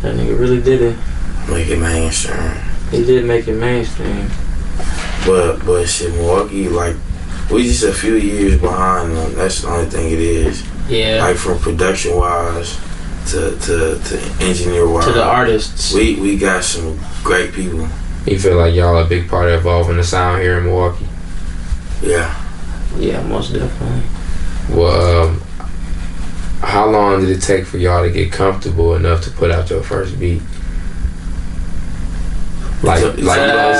That nigga really did it. Make it mainstream. He did make it mainstream. But shit, Milwaukee, like, we just a few years behind them. That's the only thing it is. Yeah. Like from production wise to engineer wise. To the artists. We got some great people. You feel like y'all a big part of evolving the sound here in Milwaukee? Yeah. Yeah, most definitely. Well, how long did it take for y'all to get comfortable enough to put out your first beat? Like you know what I'm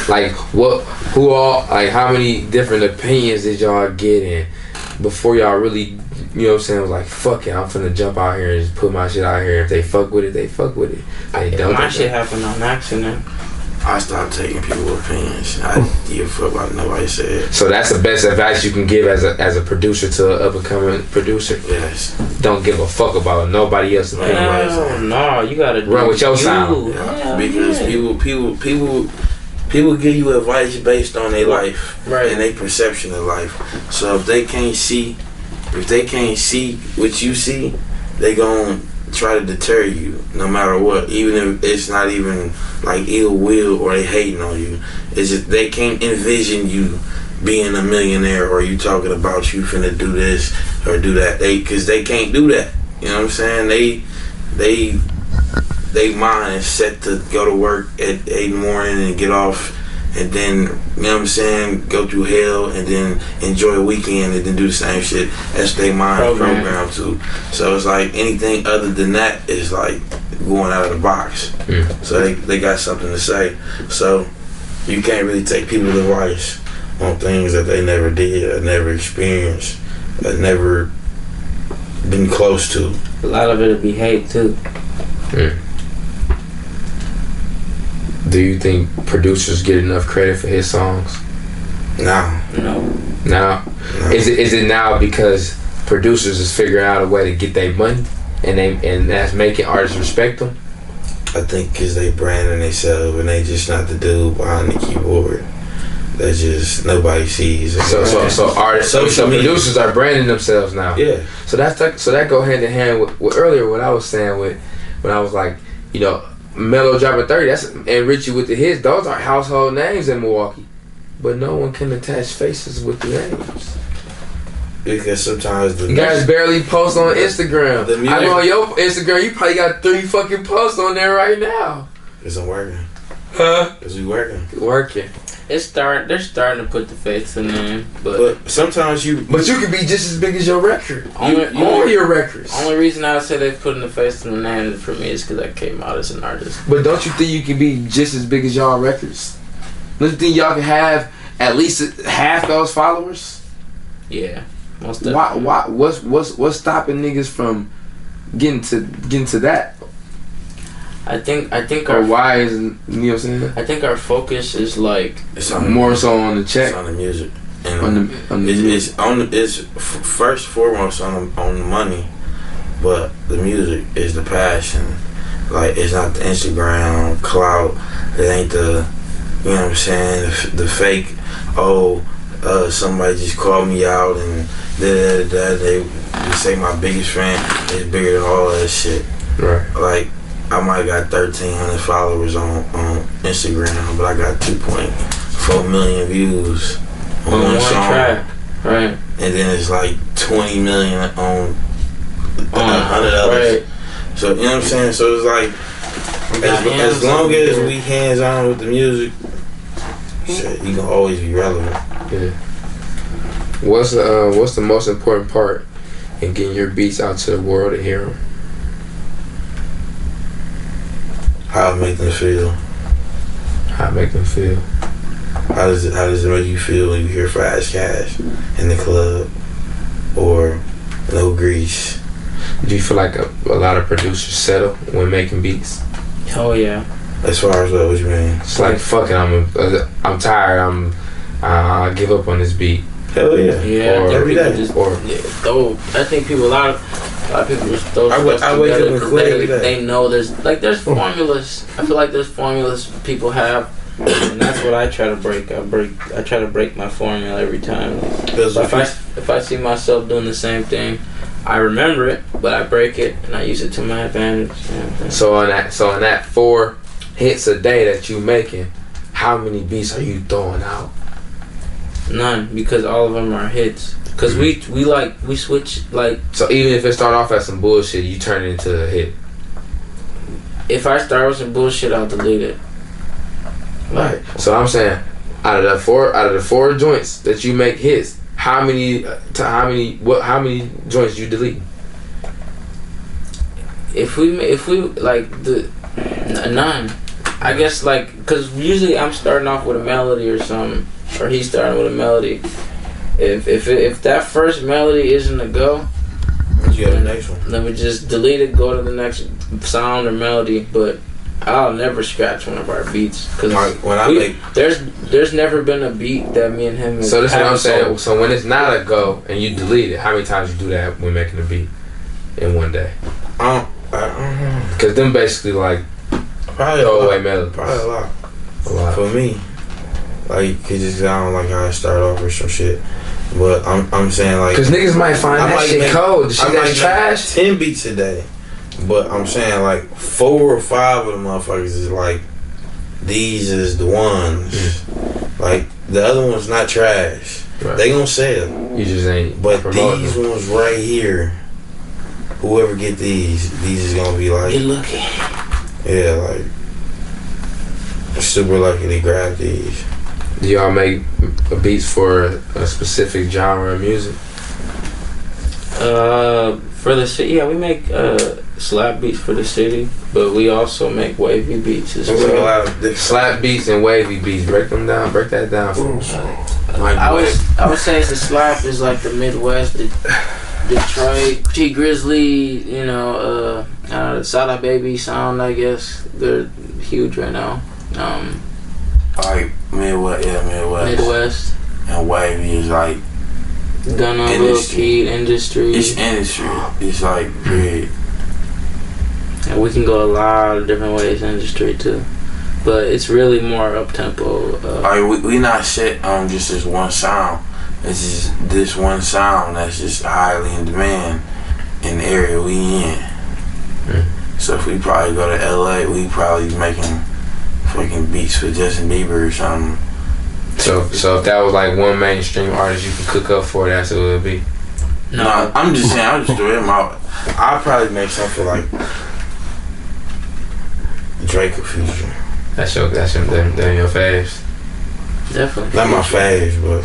saying? Like how many different opinions did y'all get in before y'all really, you know what I'm saying, was like, fuck it, I'm finna jump out here and just put my shit out here. If they fuck with it, they fuck with it. They don't. My shit happened on accident. I stopped taking people's opinions. I didn't give a fuck about nobody said. So that's the best advice you can give as a producer to an up-and-coming producer? Yes. Don't give a fuck about nobody else's opinion. No, you gotta run with your sound. Yeah. Because people give you advice based on their life, right, and their perception of life. So if they can't see what you see, they gon' try to deter you no matter what, even if it's not even like ill will or they hating on you. It's just they can't envision you being a millionaire or you talking about you finna do this or do that. Cause they can't do that. You know what I'm saying? They mind is set to go to work at 8 in the morning and get off, and then, you know what I'm saying, go through hell and then enjoy a weekend and then do the same shit. That's their mind programmed to. So it's like anything other than that is like going out of the box. So they got something to say. So you can't really take people's advice on things that they never did or never experienced or never been close to. A lot of it'll be hate too. Do you think producers get enough credit for his songs? No. Is it now because producers is figuring out a way to get their money and that's making artists respect them? I think because they branding themselves and they just not the dude behind the keyboard. That's just nobody sees. So producers are branding themselves now. Yeah. So that go hand in hand with earlier what I was saying with when I was like, you know, MeloDroppin30, and RichieWitDaHitz, those are household names in Milwaukee, but no one can attach faces with the names. Because sometimes you guys barely post on Instagram. I know on your Instagram you probably got 3 fucking posts on there right now. Cause I'm working. Huh? Cause we working. They're starting to put the face in there, but sometimes But you can be just as big as your record. On your records. Only reason I say they're putting the face in the name for me is because I came out as an artist. But don't you think you can be just as big as y'all records? Don't you think y'all can have at least half those followers? Yeah, most definitely. Why? What's stopping niggas from getting to that? I think why is, you know what I'm saying? I think our focus is like more so on the check. It's on the music. And it's first foremost on the money, but the music is the passion. Like, it's not the Instagram clout. It ain't the, you know what I'm saying, the fake, somebody just called me out and they say my biggest fan is bigger than all that shit. Right. Like, I might got 1,300 followers on Instagram, but I got 2.4 million views on one song. Track. Right. And then it's like 20 million on 100 others. Right. So, you know what I'm saying? So it's like, as long as we hands on with the music, shit, you can always be relevant. Yeah. What's the most important part in getting your beats out to the world to hear them? How it make them feel. How it make them feel. How does it make you feel when you hear Fast Cash in the club or No Grease? Do you feel like a lot of producers settle when making beats? Oh yeah. As far as what you mean? It's like, fuck it, I'm tired. I give up on this beat. Hell yeah. Yeah. Or every day. I think people a lot of people just throw stuff together because they know there's formulas. I feel like there's formulas people have, and that's what I try to break. I try to break my formula every time. If I see myself doing the same thing, I remember it, but I break it and I use it to my advantage. So in that 4 hits a day that you making, how many beats are you throwing out? None, because all of them are hits. Because we switch like. So even if it start off as some bullshit, you turn it into a hit. If I start with some bullshit, I'll delete it. Right. So I'm saying, out of the four joints that you make hits, how many joints you delete? If we like none, I guess like because usually I'm starting off with a melody or something, or he's starting with a melody. If that first melody isn't a go, you got the next one. Let me just delete it, go to the next sound or melody. But I'll never scratch one of our beats because there's never been a beat that me and him. So this is what I'm saying. So when it's not a go and you delete it, how many times you do that when making a beat in one day? I don't know. Because them basically like probably throwaway melodies. Probably a lot. For me, like, cause just I don't like how I start off or some shit. But I'm saying like, cause niggas might find that shit cold. Shit that's trash. 10 beats a day. But I'm saying like 4 or 5 of the motherfuckers is like, these is the ones. Like the other one's not trash. Right. They gonna sell. You just ain't. But these ones right here, whoever get these is gonna be like, you're lucky. Yeah, like super lucky to grab these. Do y'all make beats for a specific genre of music? For the city, yeah, we make slap beats for the city, but we also make wavy beats as well. Slap beats and wavy beats. Break them down. Break that down for me. I would say the slap is like the Midwest, the Detroit, T Grizzly, the Sada Baby sound. I guess they're huge right now. Like Midwest, and wavy is like Gunna, Lil Keed, industry. It's industry. It's like big. And we can go a lot of different ways in industry too, but it's really more up tempo. We not set on just this one sound. It's just this one sound that's just highly in demand in the area we in. So if we probably go to LA, we probably making fucking beats for Justin Bieber or something. So if that was like one mainstream artist you could cook up for, that's what it would be. No, I'm just saying, I'll just throw him out. I'll probably make something like Drake or Future. That's your faves. Definitely. Not my faves, but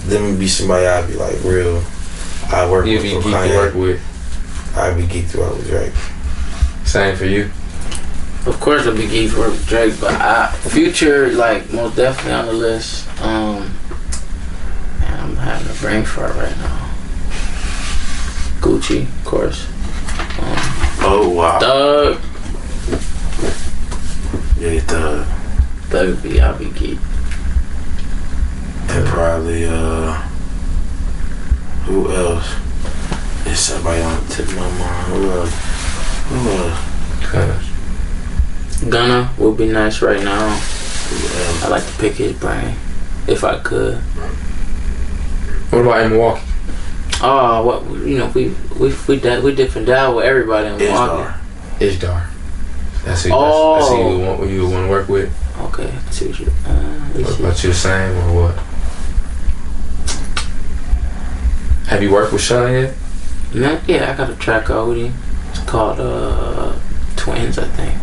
them would be somebody I'd be like real. I work with. You'd be geeked to work with. I'd be geeked to work with Drake. Same for you. Of course, I'll be geeked to work with Drake, but Future, like, most definitely on the list. Man, I'm having a brain fart right now. Gucci, of course. Oh wow. Thug. Yeah, Thug. I'll be geeked. And probably who else? There's somebody on the tip of my mind. Who else? Gunna would be nice right now. I like to pick his brain if I could. What about in Milwaukee? Oh, we different down with everybody in Milwaukee. Ishdar. That's who you would want to work with. Okay, let's see what you. What about you, same or what? Have you worked with Sean yet? Yeah, I got a track out with him. It's called Twins, I think.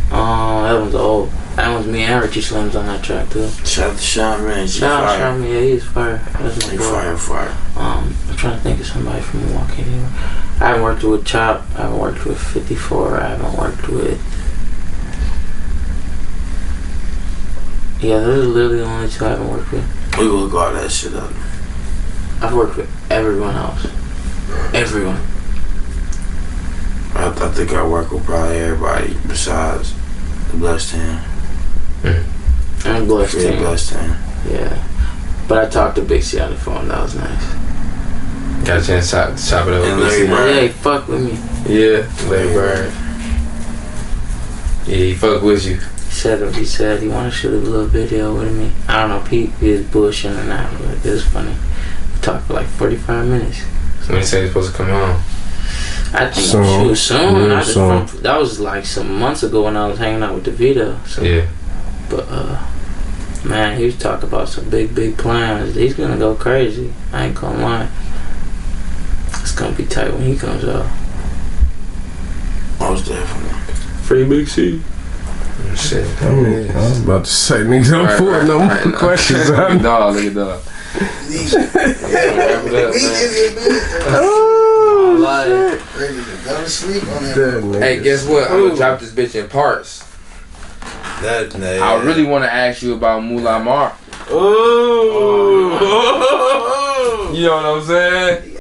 That one's old. That one's me and Richie Slims on that track too. Shout out to Sean, man. Shout out to Sean, yeah, he's fire. That's my boy. Fire. I'm trying to think of somebody from Milwaukee anymore. I haven't worked with Chop. I haven't worked with 54. I haven't worked with. Yeah, those are literally the only two I haven't worked with. We will guard that shit up. I've worked with everyone else. Everyone. I think I work with probably everybody besides the Blessed Team. And Blessed Team. Blessed Team. Yeah. But I talked to Big C on the phone. That was nice. Got a chance to chop it up with Larry Bird. Yeah, he fucked with me. Yeah, Larry Bird. Yeah, he fucked with you. He said he wanted to shoot a little video with me. I don't know, Pete is bullshitting or not, but it was funny. We talked for like 45 minutes. When he say he's supposed to come on? I think soon. That was like some months ago when I was hanging out with DeVito. So. Yeah. But man, he was talking about some big plans. He's gonna go crazy. I ain't gonna lie. It's gonna be tight when he comes out. Most definitely. Free Big C. Shit. I was about to say, niggas don't pull no more questions. Look at dog. Wrap it up, man. Ready to go to sleep on that. Hey, guess what? I'm gonna drop this bitch in parts. I really want to ask you about Moolah Mar. Oh. You know what I'm saying?